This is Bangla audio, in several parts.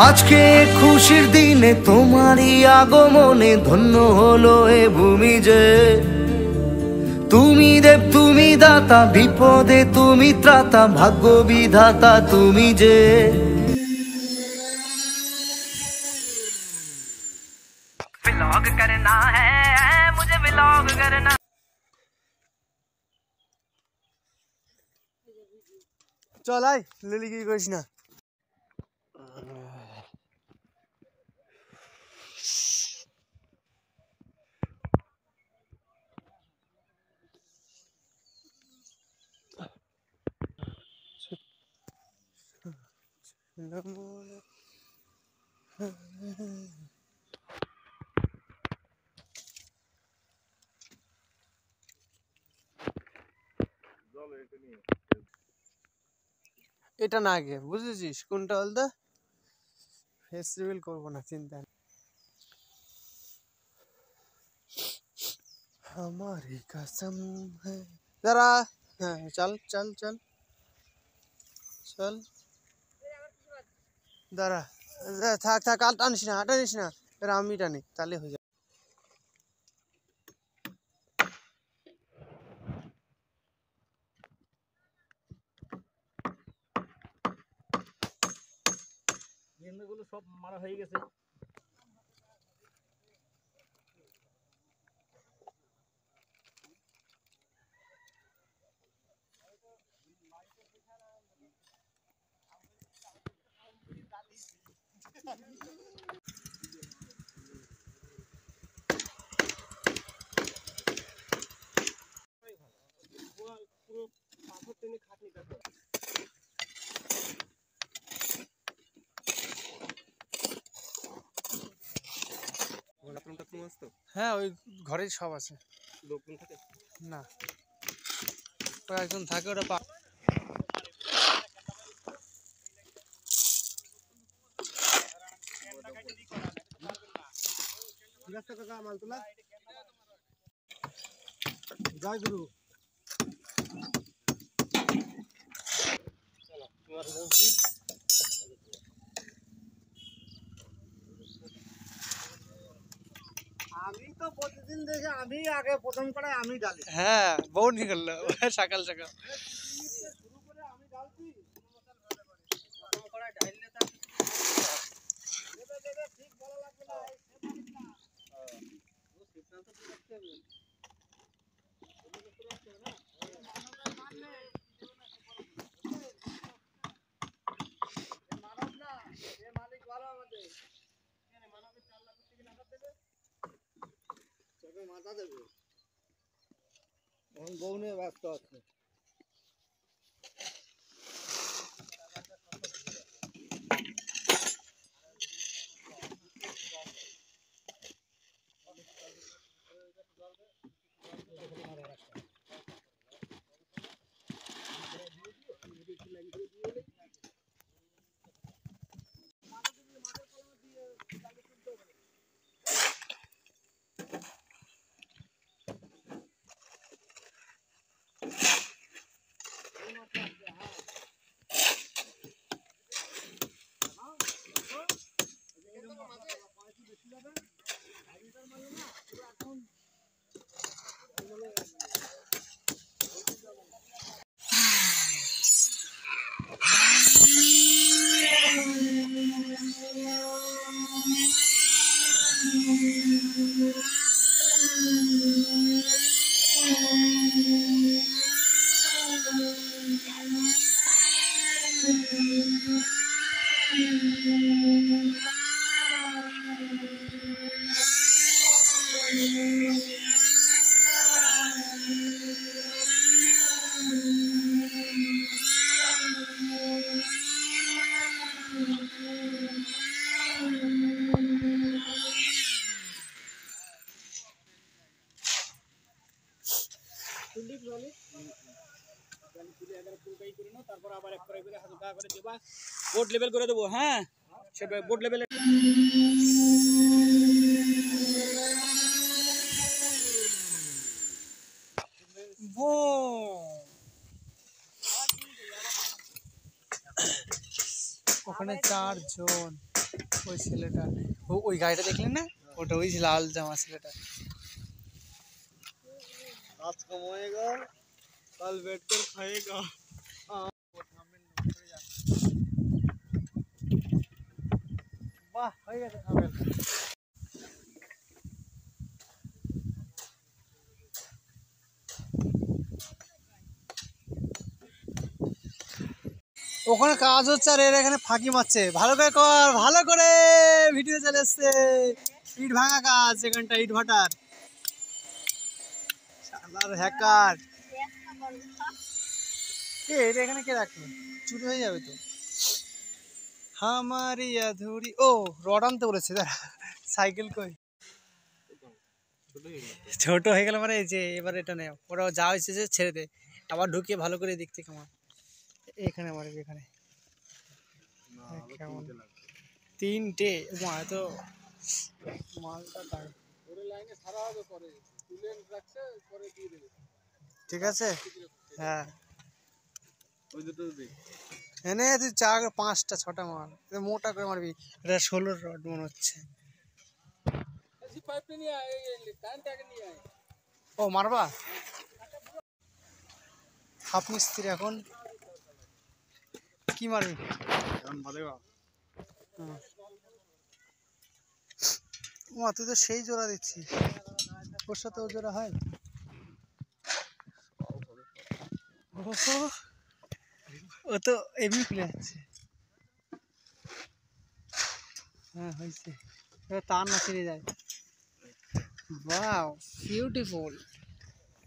আজকে খুশির দিনে তোমারই আগমনে ধন্য হলো এ ভূমি যে। তুমি দেব তুমি দাতা, বিপদে তুমি ত্রাতা, ভাগ্য বিধাতা তুমি যে। व्लॉग करना है मुझे, व्लॉग करना। চল আয় লিলি কি করিস না। এটা না আগে বুঝেছিস কোনটা বলতো? ফেস রিভিল করবো না, চিন্তা নেই। हमारी कसम है जरा। হ্যাঁ চল চল চল চল দাঁড়া। থাক থাক আর টানিস না, টানিস না, এবার আমি টানি তাহলে হয়ে যাবে। গেন্দাগুলো সব মারা হয়ে গেছে। হ্যাঁ ওই ঘরেই সব আছে। লোকজন থাকে না ওই একজন থাকে, ওটা জয় গুরু। আমি তো প্রতিদিন দেখে আমি আগে প্রথম করে আমি ডালি। হ্যাঁ বউ নিয়ে গেল সকাল সকাল। শুরু করে আমি ডালছি প্রথম করে ঢাইলে তা দেবে দেবে ঠিক ভালো লাগবে না। ও সিদ্ধান্ত কি রাখতে হবে? মানব না, এ মালিক ভালো আমাদের। মানবের 4 লাখ টাকা টাকা দেবে, তবে মাথা দেবে। এখন বউ নিয়ে ব্যস্ত আছে। তারপর আবার এক করে হালকা করে দেবা, বোর্ড লেভেল করে দেবো। হ্যাঁ সেটা বোর্ড লেভেলে ওখানে 4 জন। ওই ছেলেটা ওই গাড়িটা দেখলেন না, ওটা ওই লাল জামা ছেলেটা। आज कमाएगा कल बैठकर खाएगा। বাহ, হয়ে গেছে থামেল। ওখানে কাজ হচ্ছে আর এর এখানে ফাঁকি মারছে। ভালো করে কর, ভালো করে। ভিডিও চলে এসছে, ইট ভাঙা কাজ এখানটা, ইট ভাটার। শালার হ্যাকার। কে এটা এখানে কে রাখলো? চুরি হয়ে যাবে তো। হামারি আধুরি। ও রড আনতে বলেছে, দাঁড়া। সাইকেল কই? ছোট হয়ে গেল মানে এই যে এবার এটা নেই, ওরা যা হয়েছে যে ছেড়ে দে, আবার ঢুকিয়ে ভালো করে দেখতে কেমন। এখানে মারবে, এখানে কেমন 3টে এত মালটা তাই। ঠিক আছে, হ্যাঁ এনে তুই 4-5টা 6টা মাল, মোটা করে মারবি। এটা 16 রড মনে হচ্ছে। ও মারবা হাফ মিস্ত্রি এখন কি মারবি? মা তুই তো সেই জোড়া দিচ্ছিস, ওর সাথে ও জোড়া হয়? ও তো এমনি খুলে যাচ্ছে। হ্যাঁ হয়েছে, তার না ছিঁড়ে যায়। Wow beautiful.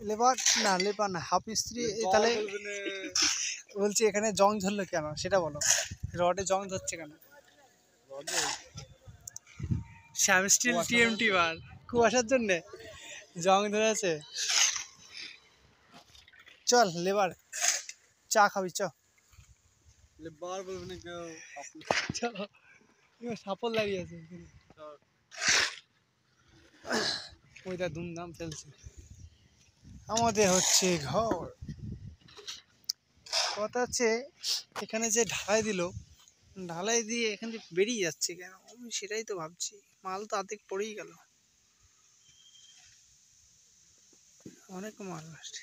লেবার না, লেবার না, হাফ মিস্ত্রি। তাহলে বলছি এখানে জং ধরলো কেন সেটা বলো, রডে জং ধরছে কেন? শ্যাম স্টিল টিএমটি বার কুয়াশার জন্যে জং ধরেছে। চল লেবার চা খাবি, চ। লেবার বলবে না কেউ। সাপল দাঁড়িয়ে আছে ওইটা ধুমধাম চলছে। আমাদের হচ্ছে ঘর। কথা হচ্ছে এখানে যে ঢালাই দিল, ঢালাই দিয়ে এখান থেকে বেরিয়ে যাচ্ছে কেন, আমি সেটাই তো ভাবছি। মাল তো আর্ধেক পড়েই গেল, অনেক মাল আসছে।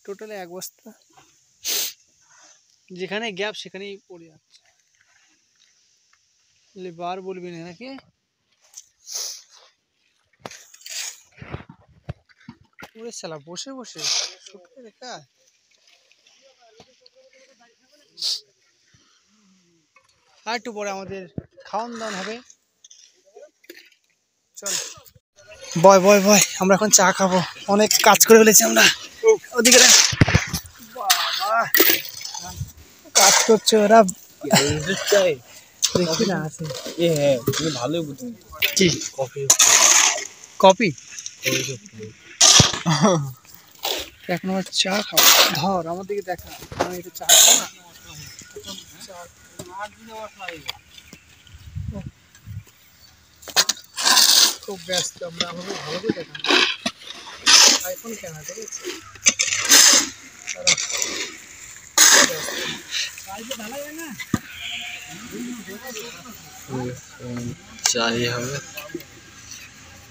টোটালে 1 বস্তা, যেখানে গ্যাপ সেখানেই পড়ে যাচ্ছে। লেবার বলবি না নাকি? ওরে শালা বসে বসে শুকিয়ে রেখা। আর একটু পরে আমাদের খাওয়ান দাওয়ান হবে। চল বয় বয় বয়, আমরা এখন চা খাবো, অনেক কাজ করে ফেলেছি আমরা। ওদিকে কাজ করছে ওরা, দেখি না আছে। ভালোই কি কফি কপি? এক নম্বর চা খাও, ধর আমার দিকে দেখা, আমি একটু চা খাবো না। খুব ব্যস্ত আমরা, আমাকে ভালো করে দেখা। আইফোন কেনা ঠিক আছে, চাই হবে।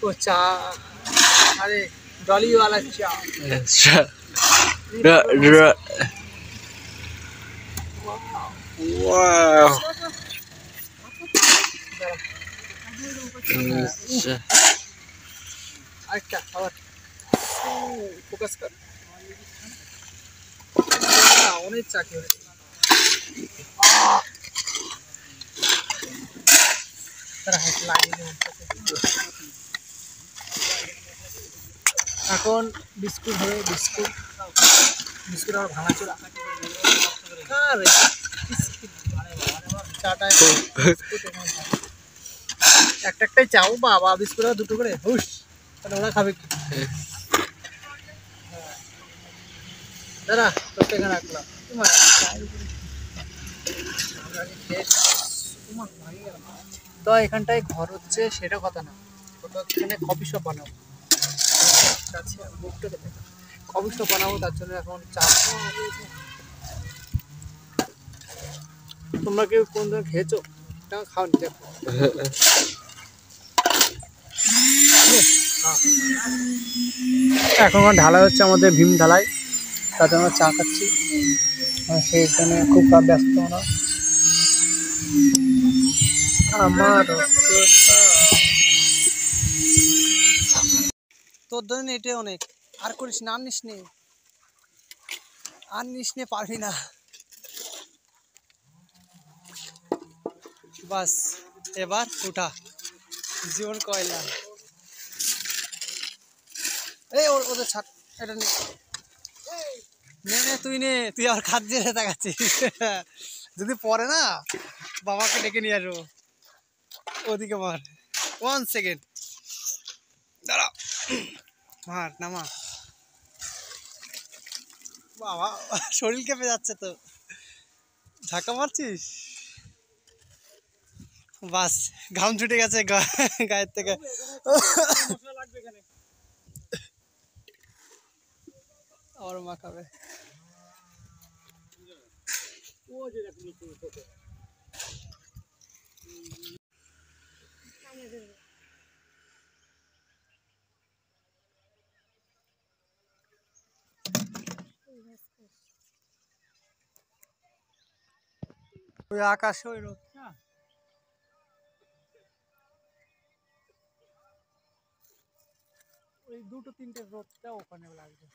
ও চা, আরে ডলিওয়ালা চা। Wow. আরেকটা আবার ফোকাস কর, অনেক চা খেয়েছি। এখন বিস্কুট হবে, বিস্কুট বিস্কুট আর ভাঙাচোরা। চাটা একটাই চাও বাবা, বিস্কুট আর 2টো করে হুস, তাহলে ওরা খাবে কি? দাঁড়া তোকে এখানে রাখলাম। তো এখানটায় ঘর হচ্ছে সেটা কথা না, ওটা এখানে কফি শপ বানাবো। কফি শপ বানাবো, তার জন্য এখন চা। তোমরা কেউ কোন দিন খেয়েছো? খাওনি দেখো এখন ঢালাই হচ্ছে আমাদের ভীম ঢালাই তাতে আমরা চা খাচ্ছি সেখানে খুব ব্যস্ত আমরা আমার তোর জন্য এটাই অনেক আর করিস না আর নিস নে পারবি না বাস এবার উঠা জীবন কয়লা এই ওদের ছাড় এটা নে তুই আর খাদ্যে দেখাচ্ছিস যদি পরে না বাবাকে ডেকে নিয়ে আসবো ওদিকে মার 1 সেকেন্ড দাঁড়া মার নামা বাবা শরীর কেঁপে যাচ্ছে তো ঝাঁকা মারছিস বাস ঘাম ছুটে গেছে গায়ের থেকে আর মা খাবে ওই আকাশে ওই রোদ না ওই 2-3টে রোদটা ওখানে লাগবে